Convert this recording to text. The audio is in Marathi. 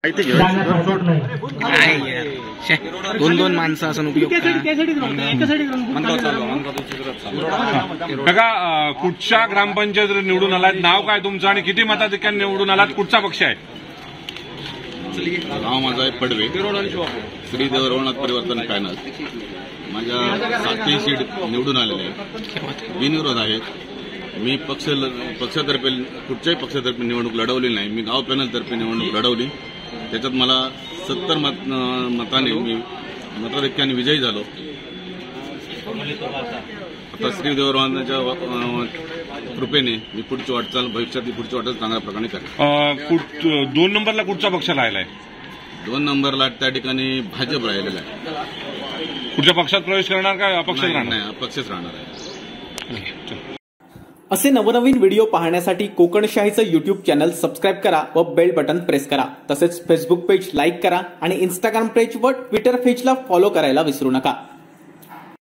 माहिती दोन दोन माणसं असून उपयोग बघा कुठच्या ग्रामपंचायत निवडून आलात, नाव काय तुमचं आणि किती मताधिक्याने निवडून आलात, कुठचा पक्ष आहे? नाव माझं आहे पडवे, श्री देवरवनाथ परिवर्तन पॅनल. माझ्या 7 सीट निवडून आलेले आहे, बिनविरोध आहेत. मी पक्षातर्फे कुठच्याही पक्षातर्फे निवडणूक लढवली नाही. मी गाव पॅनलतर्फे निवडणूक लढवली. त्याच्यात मला 70 मताने मी मताधिक्याने विजयी झालो. आता श्री देवरवनाथाच्या कृपेने मी पुढची वाटचाल, भविष्यातली पुढची वाटचाल चांगल्या प्रकारे करेन. 2 नंबरला कुठचा पक्ष राहिलाय? 2 नंबरला त्या ठिकाणी भाजप राहिलेला आहे. कुठल्या पक्षात प्रवेश करणार का अपक्षच राहणार? नाही, अपक्षच राहणार आहे. असे नवनवीन व्हिडिओ पाहण्यासाठी कोकणशाहीचं युट्यूब चॅनल सबस्क्राईब करा व बेल बटन प्रेस करा. तसेच फेसबुक पेज लाईक करा आणि इंस्टाग्राम पेज व ट्विटर पेजला फॉलो करायला विसरू नका.